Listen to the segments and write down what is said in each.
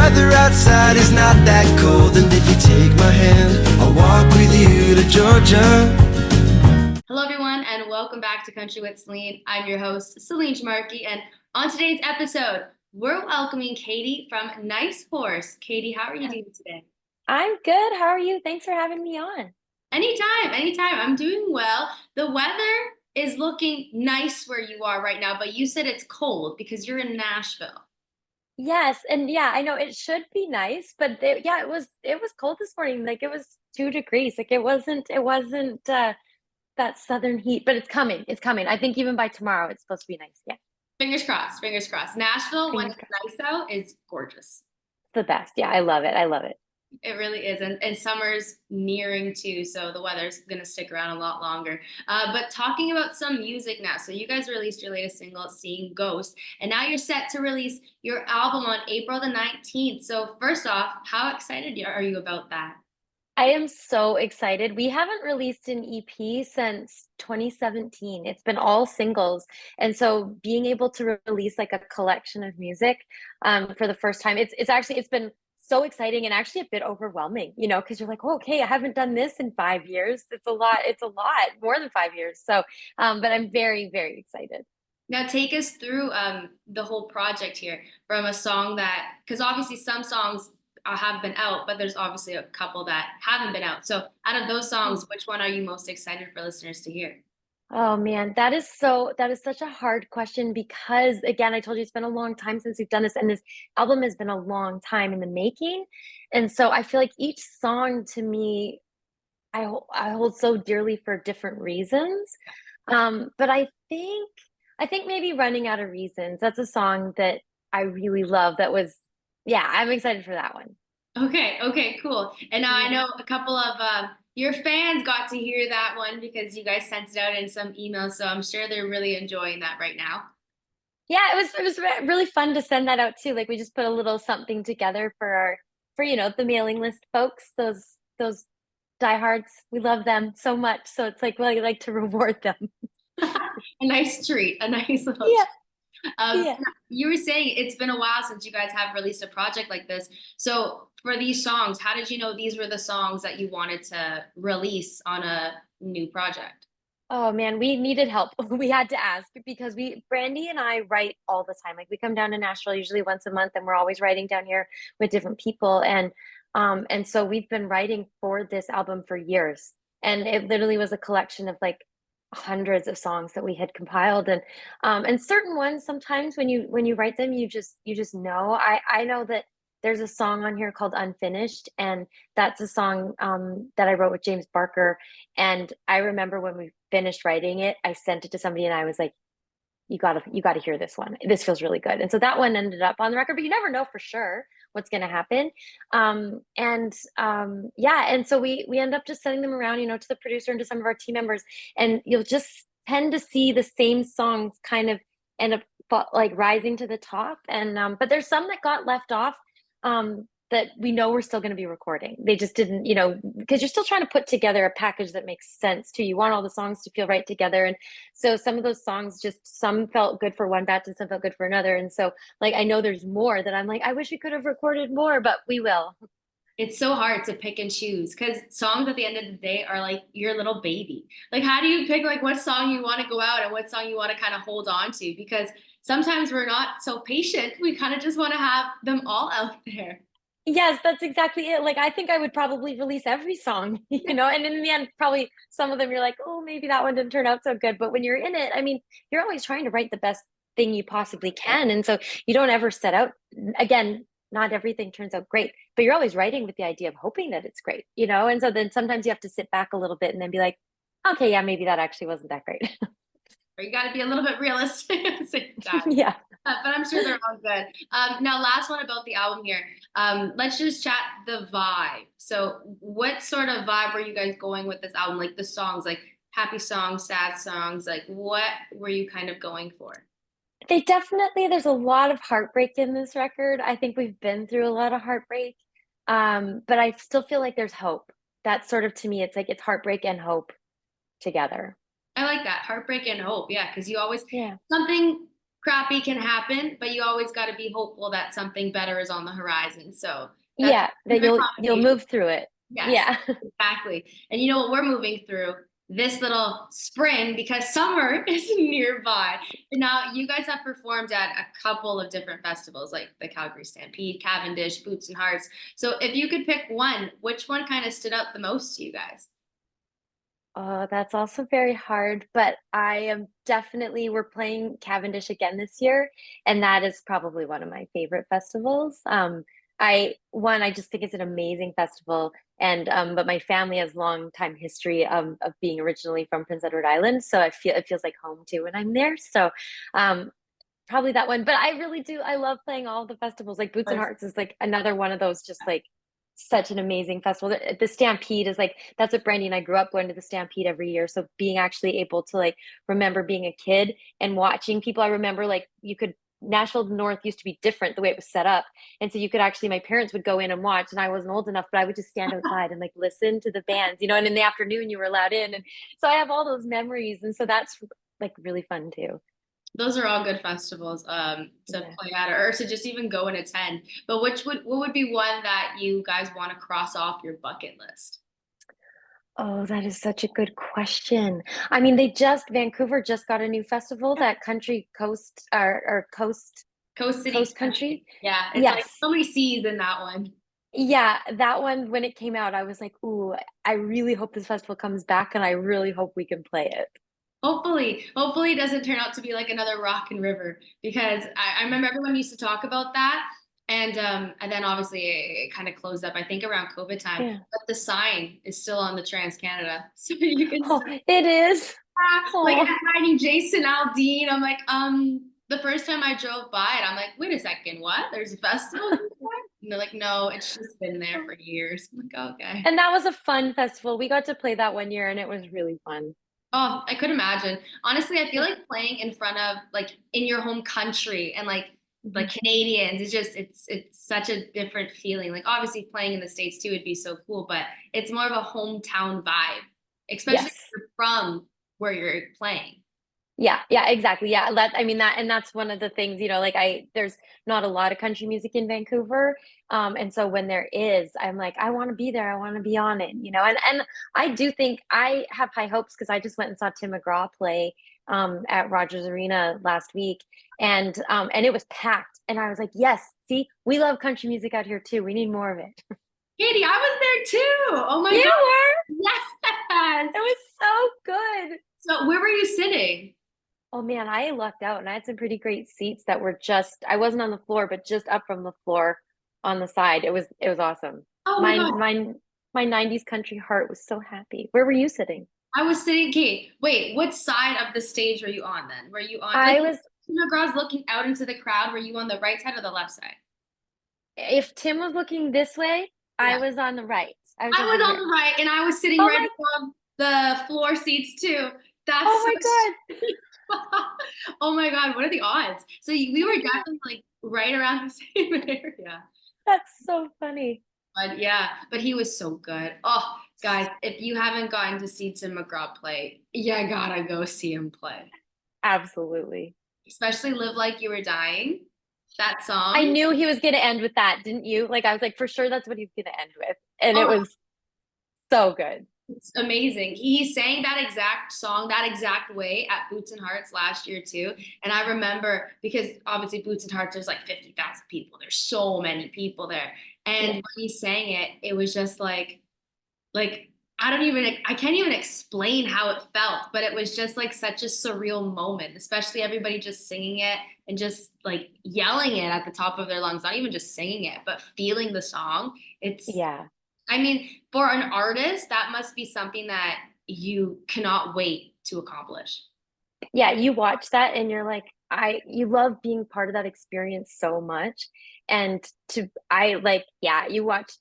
weather outside is not that cold, and if you take my hand, I'll walk with you to Georgia. Hello, everyone, and welcome back to Country with Celine. I'm your host, Celine Markey, and on today's episode, we're welcoming Katie from Nice Horse. Katie, how are you doing today? I'm good. How are you? Thanks for having me on. Anytime, anytime. I'm doing well. The weather is looking nice where you are right now, but you said it's cold because you're in Nashville. Yes, and yeah, I know it should be nice, but yeah, it was cold this morning. Like it was 2 degrees. Like it wasn't that southern heat, but it's coming. It's coming. I think even by tomorrow it's supposed to be nice. Yeah. Fingers crossed, fingers crossed. Nashville, when Fingers it's crossed. nice out, is gorgeous. It's the best. Yeah, I love it. I love it. It really is. And summer's nearing too, so the weather's going to stick around a lot longer. But talking about some music now. So you guys released your latest single, Seeing Ghosts, and now you're set to release your album on April the 19th. So first off, how excited are you about that? I am so excited. We haven't released an EP since 2017. It's been all singles. And so being able to release like a collection of music for the first time, it's been so exciting and actually a bit overwhelming, because you're like, oh, okay, I haven't done this in 5 years. It's a lot, more than 5 years. So, but I'm very, very excited. Now take us through the whole project here from a song that, because obviously some songs have been out, but there's obviously a couple that haven't been out. So out of those songs, which one are you most excited for listeners to hear? Oh man, that is such a hard question because again, I told you it's been a long time since we've done this and this album has been a long time in the making. And so I feel like each song to me I hold so dearly for different reasons. But I think maybe Running Out of Reasons. That's a song that I really love. Yeah, I'm excited for that one. Okay, okay, cool. And now I Yeah. know a couple of your fans got to hear that one because you guys sent it out in some emails, so I'm sure they're really enjoying that right now. Yeah, it was really fun to send that out too. Like we just put a little something together for the mailing list folks, those diehards. We love them so much. So it's like well, I like to reward them. A nice treat, a nice little Yeah, treat. yeah. You were saying it's been a while since you guys have released a project like this. So for these songs, how did you know these were the songs that you wanted to release on a new project? Oh man, we needed help. We had to ask because Brandy and I write all the time. Like we come down to Nashville usually once a month and we're always writing down here with different people. And so we've been writing for this album for years. And it literally was a collection of like hundreds of songs that we had compiled and certain ones sometimes when you write them you just know. I know that there's a song on here called Unfinished and that's a song that I wrote with James Barker and I remember when we finished writing it, I sent it to somebody and I was like, you gotta hear this one. This feels really good. And so that one ended up on the record, but you never know for sure what's gonna happen. Yeah, and so we end up just sending them around, to the producer and to some of our team members, and you'll just tend to see the same songs kind of end up like rising to the top. And but there's some that got left off. That we know we're still going to be recording. They just didn't, because you're still trying to put together a package that makes sense too. You want all the songs to feel right together. And so some of those songs some felt good for one batch and some felt good for another. And so like, I know there's more that I'm like, I wish we could have recorded more, but we will. It's so hard to pick and choose because songs at the end of the day are like your little baby. Like, how do you pick like what song you want to go out and what song you want to kind of hold on to? Because sometimes we're not so patient. We kind of just want to have them all out there. Yes, that's exactly it. Like, I think I would probably release every song, and in the end, probably some of them you're like, oh, maybe that one didn't turn out so good. But when you're in it, I mean, you're always trying to write the best thing you possibly can. And so you don't ever set out, again, not everything turns out great, but you're always writing with the idea of hoping that it's great. And so then sometimes you have to sit back a little bit and then be like, okay, yeah, maybe that actually wasn't that great. Or you got to be a little bit realistic at the same time. Yeah. But I'm sure they're all good. Now, last one about the album here. Let's just chat the vibe. So, what sort of vibe were you guys going with this album? Like the songs, like happy songs, sad songs. Like, what were you kind of going for? There's a lot of heartbreak in this record. I think we've been through a lot of heartbreak. But I still feel like there's hope. That's sort of to me, it's like it's heartbreak and hope together. I like that, heartbreak and hope. Yeah, because you always Yeah. something crappy can happen, but you always got to be hopeful that something better is on the horizon. So that's Yeah, that good you'll conversation. move through it. Yes, Yeah. exactly. And you know what we're moving through? This little spring because summer is nearby. And now you guys have performed at a couple of different festivals like the Calgary Stampede, Cavendish, Boots and Hearts. So if you could pick one, which one kind of stood out the most to you guys? Oh, that's also very hard, but I am definitely we're playing Cavendish again this year, and that is probably one of my favorite festivals. I just think it's an amazing festival, and but my family has long time history of being originally from Prince Edward Island, so I feel it feels like home too when I'm there. So, um, probably that one. But I really do. I love playing all the festivals. Like Boots and Hearts is like another one of those, just like such an amazing festival. The Stampede is like that's what Brandy and I grew up going to the Stampede every year. So being actually able to like remember being a kid and watching people. I remember like you could Nashville North used to be different the way it was set up. And so you could actually my parents would go in and watch and I wasn't old enough, but I would just stand outside and like listen to the bands, you know, and in the afternoon you were allowed in. And so I have all those memories. And so that's like really fun too. Those are all good festivals to Yeah. play at or to just even go and attend. But what would be one that you guys want to cross off your bucket list? Oh, that is such a good question. I mean, they just Vancouver just got a new festival, that Country Coast or Coast City Coast Country. Country. Yeah, it's like Yes. so many C's in that one. Yeah, that one when it came out, I was like, "Ooh, I really hope this festival comes back and I really hope we can play it." Hopefully it doesn't turn out to be like another Rock and River because I remember everyone used to talk about that. And then obviously it kind of closed up, I think around COVID time. Yeah. But the sign is still on the Trans Canada. So you can Oh, still it is. like Oh. finding Jason Aldean. I'm like, the first time I drove by it, I'm like, wait a second, what? There's a festival here? And they're like, no, it's just been there for years. I'm like, okay. And that was a fun festival. We got to play that one year and it was really fun. Oh, I could imagine. Honestly, I feel Yeah. like playing in front of like in your home country and like Mhm. Canadians, it's such a different feeling. Like obviously playing in the States too would be so cool, but it's more of a hometown vibe, especially if Yes. you're from where you're playing. Yeah, yeah, exactly. Yeah, that I mean that and that's one of the things, you know, like there's not a lot of country music in Vancouver. And so when there is, I'm like, I want to be there. I want to be on it, you know. And I do think I have high hopes because I just went and saw Tim McGraw play at Rogers Arena last week and it was packed. And I was like, yes, see, we love country music out here too. We need more of it. Katie, I was there too. Oh my You God. were? Yes. It was so good. So where were you sitting? Oh man, I lucked out and I had some pretty great seats that were just I wasn't on the floor, but just up from the floor on the side. It was awesome. Oh my My God. my my 90s country heart was so happy. Where were you sitting? I was sitting, Kate, wait, what side of the stage were you on then? Were you on, like, I if was Tim McGraw's looking out into the crowd, were you on the right side or the left side? if Tim was looking this way, I Yeah. was on the right. I was I over was on here. the right and I was sitting Oh right my above the floor seats too. oh That's so my God. Oh my God, what are the odds? So we were I know. definitely like right around the same area. That's so funny. But yeah, but he was so good. Oh, guys, if you haven't gotten to see Tim McGraw play, yeah, gotta go see him play. Absolutely. Especially Live Like You Were Dying. That I song. knew he was going to end with that, didn't you? Like I was like for sure that's what he's going to end with. And it Oh, was so good. it's amazing. He sang that exact song that exact way at Boots and Hearts last year too. And I remember because obviously Boots and Hearts, there's like 50,000 people. There's so many people there. And Yeah. when he sang it, it was just like I can't even explain how it felt, but it was just like such a surreal moment, especially everybody just singing it and just like yelling it at the top of their lungs, not even just singing it, but feeling the song. It's Yeah. I mean, for an artist, that must be something that you cannot wait to accomplish. Yeah, you watch that and you're like, you love being part of that experience so much. And I like, yeah, you watch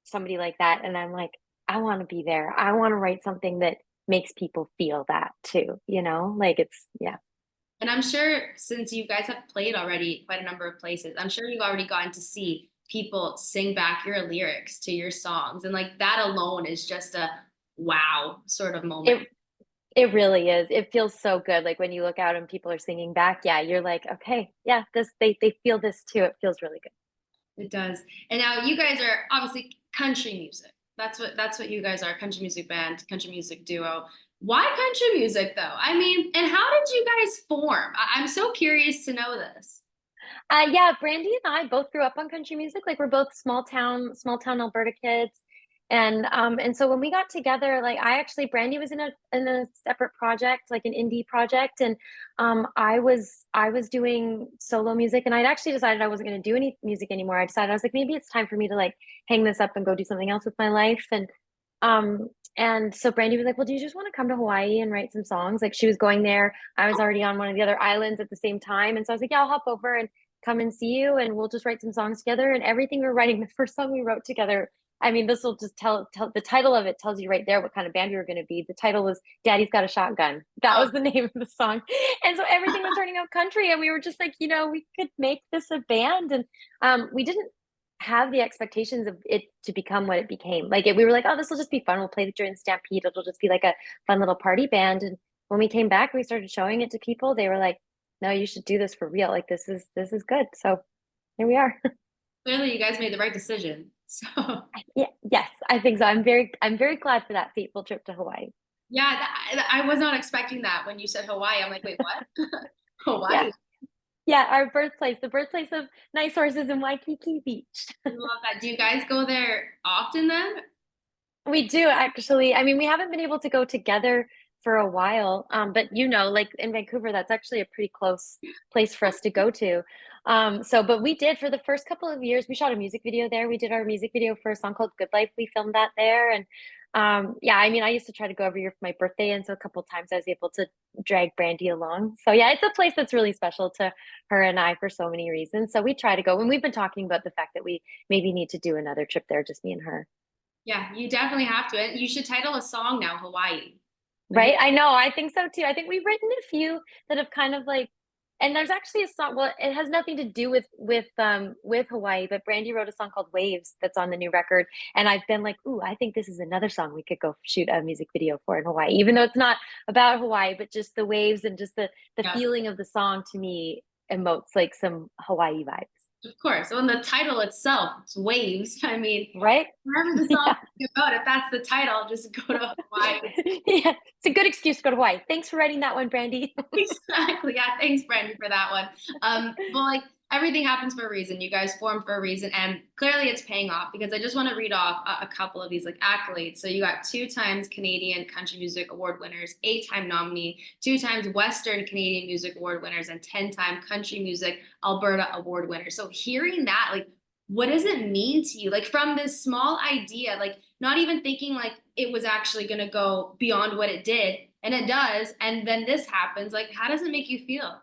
somebody like that and I'm like, I want to be there. I want to write something that makes people feel that too, you know? Like it's, yeah. And I'm sure since you guys have played already quite a number of places, I'm sure you've already gotten to see people sing back your lyrics to your songs. And like that alone is just a wow sort of moment. It It really is. It feels so good. Like when you look out and people are singing back, yeah, you're like, okay, yeah, they feel this too. It feels really good. It does. And now you guys are obviously country music. That's what you guys are, country music band, country music duo. Why country music though? I mean, and how did you guys form? I'm so curious to know this. Yeah, Brandy and I both grew up on country music. Like we're both small town Alberta kids. And so when we got together, like I actually Brandy was in a separate project, like an indie project, and I was doing solo music, and I'd actually decided I wasn't going to do any music anymore. I decided I was like maybe it's time for me to like hang this up and go do something else with my life. Um and so Brandy was like, "Well, do you just want to come to Hawaii and write some songs?" Like she was going there. I was already on one of the other islands at the same time, and so I was like, "Yeah, I'll hop over and come and see you, and we'll just write some songs together." And everything we were writing, the first song we wrote together, I mean, this will just tell the title of it tells you right there what kind of band we were going to be. The title was Daddy's Got a Shotgun. That Oh, was the name of the song. And so everything was turning out country. And we were just like, we could make this a band. And we didn't have the expectations of it to become what it became. We were like, oh, this will just be fun. We'll play it during Stampede. It'll just be like a fun little party band. And when we came back, we started showing it to people. They were like, no, you should do this for real. Like this is good. So here we are. clearly you guys made the right decision. So Yeah, yes, I think so. I'm very glad for that fateful trip to Hawaii. yeah, I was not expecting that when you said Hawaii. I'm like, wait, what? Yeah, Hawaii. yeah, our birthplace, the birthplace of nice horses in Waikiki Beach. I love that. Do you guys go there often then? We do actually. I mean, we haven't been able to go together for a while, but like in Vancouver, that's actually a pretty close place for us to go to. But we did for the first couple of years. We shot a music video there. We did our music video for a song called "Good Life." We filmed that there, and yeah, I mean, I used to try to go every year for my birthday, and so a couple of times I was able to drag Brandy along. So yeah, it's a place that's really special to her and I for so many reasons. So we try to go, and we've been talking about the fact that we maybe need to do another trip there, just me and her. Yeah, you definitely have to. And you should title a song now Hawaii. Like Right? I know, I think so too. I think we've written a few that have kind of like and there's actually a song well, it has nothing to do with Hawaii, but Brandy wrote a song called Waves that's on the new record, and I've been like, "Ooh, I think this is another song we could go shoot a music video for in Hawaii." Even though it's not about Hawaii, but just the waves and just the yeah, feeling of the song to me emotes like some Hawaii vibes. of course. On the title itself, it's waves. I mean, Right? wherever the song Yeah. is about, if that's the title, just go to Hawaii. Yeah. It's a good excuse to go to Hawaii. Thanks for writing that one, Brandy. Exactly. Yeah. Thanks, Brandon, for that one. But like everything happens for a reason. You guys formed for a reason, and clearly it's paying off because I just want to read off a couple of these like accolades. So you got 2 times Canadian Country Music Award winners, 8-time nominee, 2 times Western Canadian Music Award winners, and 10-time Country Music Alberta Award winners. So hearing that, like, what does it mean to you? Like from this small idea, like not even thinking like it was actually going to go beyond what it did, and it does, and then this happens. Like, how does it make you feel?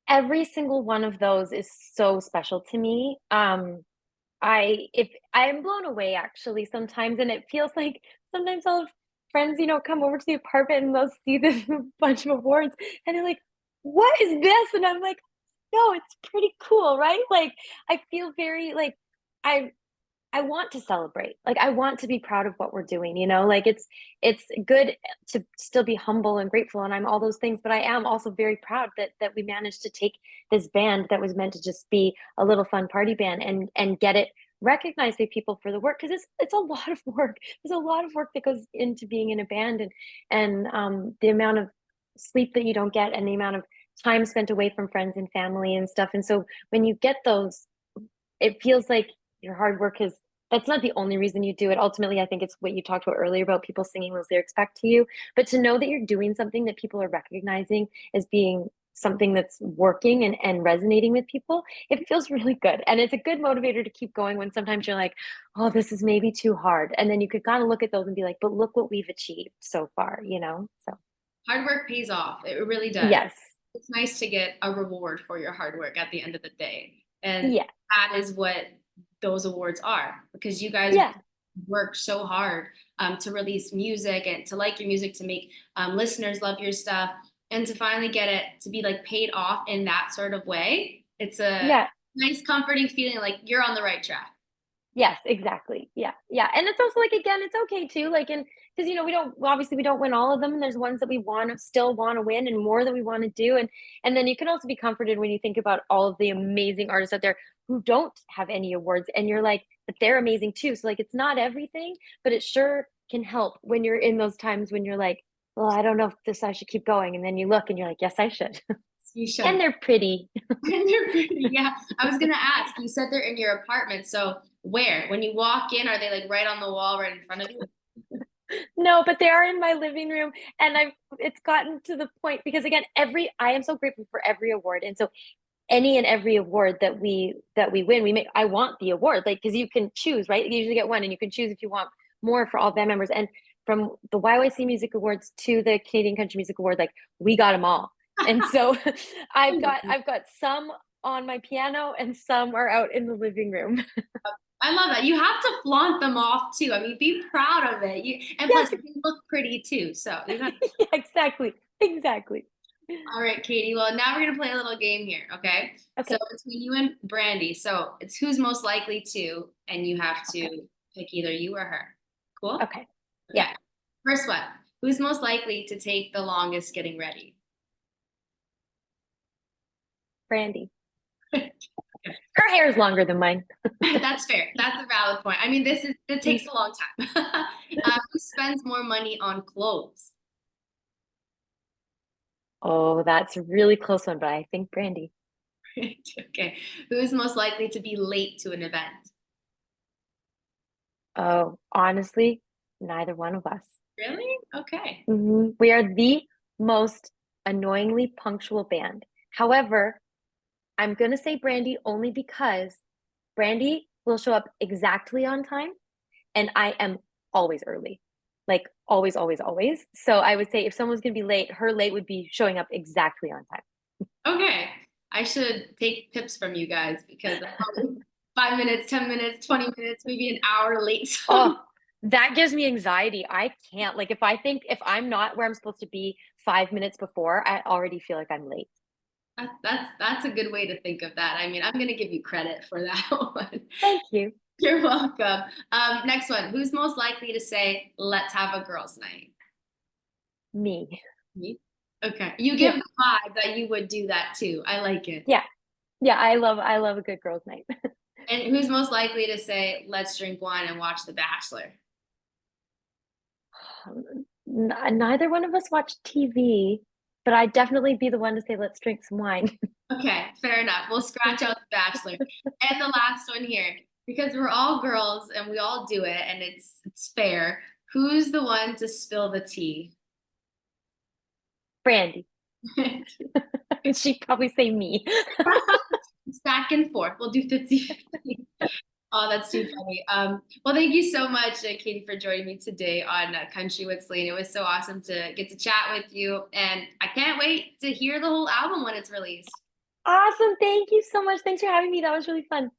Every single one of those is so special to me. If I'm blown away actually sometimes, and it feels like sometimes I'll have friends, come over to the apartment and they'll see this bunch of awards and they're like, "What is this?" And I'm like, "No, it's pretty cool, right?" Like I feel very like I I want to celebrate. Like I want to be proud of what we're doing, Like it's good to still be humble and grateful and I'm all those things, but I am also very proud that we managed to take this band that was meant to just be a little fun party band and get it recognized by people for the work because it's a lot of work. There's a lot of work that goes into being in a band and the amount of sleep that you don't get and the amount of time spent away from friends and family and stuff. And so when you get those, it feels like your hard work is that's not the only reason you do it. Ultimately, I think it's what you talked about earlier about people singing those lyrics back to you. But to know that you're doing something that people are recognizing as being something that's working and resonating with people, it feels really good. And it's a good motivator to keep going when sometimes you're like, oh, this is maybe too hard. And then you could kind of look at those and be like, but look what we've achieved so far. So, Hard work pays off. It really does. yes. It's nice to get a reward for your hard work at the end of the day. And Yeah. that is what those awards are because you guys Yeah. worked so hard to release music and to like your music, to make listeners love your stuff, and to finally get it to be like paid off in that sort of way. It's a Yeah. nice, comforting feeling like you're on the right track. Yes, exactly. Yeah, yeah, and it's also, like, again, it's okay too, like, and because, we don't obviously, we don't win all of them, and there's ones that we still wanna win and more that we wanna do, and then you can also be comforted when you think about all of the amazing artists out there who don't have any awards, and you're like, "But they're amazing too." So, like, it's not everything, but it sure can help when you're in those times when you're like, "Well, I don't know if this I should keep going," and then you look and you're like, "Yes, I should." You And should. they're pretty. And they're pretty, yeah. I was gonna ask, you said they're in your apartment, so where? When you walk in, are they like right on the wall right in front of you? No, but they are in my living room, and it's gotten to the point because again, I am so grateful for every award, and so any and every award that we win, I want the award, like, because you can choose, right? You usually get one, and you can choose if you want more for all band members. And from the YYC Music Awards to the Canadian Country Music Award, like, we got them all. And so I've got some on my piano, and some are out in the living room. I love that. You have to flaunt them off too. I mean, be proud of it. And plus, Yes, they look pretty too. So you got. yeah, exactly, exactly. All right, Katie. Well, now we're gonna play a little game here. Okay. So Okay, between you and Brandy, so it's who's most likely to, and you have to okay, pick either you or her. Cool. okay. Yeah, Okay. First one. Who's most likely to take the longest getting ready? Brandy. Her hair is longer than mine. That's fair. That's a valid point. I mean, it takes a long time. Who spends more money on clothes? Oh, that's a really close one, but I think Brandy. Okay. Who is most likely to be late to an event? Oh, honestly, neither one of us. Really? Okay. We are the most annoyingly punctual band. However, I'm gonna say Brandy only because Brandy will show up exactly on time, and I am always early. Like, always, always, always. So I would say if someone's gonna be late, her late would be showing up exactly on time. Okay. I should take tips from you guys because I'm probably 5 minutes, 10 minutes, 20 minutes, maybe an hour late. Oh, that gives me anxiety. I can't, like, if I'm not where I'm supposed to be 5 minutes before, I already feel like I'm late. That's a good way to think of that. I mean, I'm gonna give you credit for that one. Thank you. You're welcome. Next one. Who's most likely to say, "Let's have a girls' night"? Me. Me? Okay. You give Yeah. the vibe that you would do that too. I like it. Yeah. Yeah, I love a good girls' night. And who's most likely to say, "Let's drink wine and watch The Bachelor"? Neither one of us watch TV, but I'd definitely be the one to say, "Let's drink some wine." Okay, fair enough. We'll scratch out The Bachelor. And the last one here, because we're all girls and we all do it, and it's fair. Who's the one to spill the tea? Brandy. She'd probably say me. It's back and forth. We'll do 50-50. Oh, that's too funny. Well, thank you so much, Katie, for joining me today on Country with Celine. It was so awesome to get to chat with you, and I can't wait to hear the whole album when it's released. Awesome, thank you so much. Thanks for having me, that was really fun.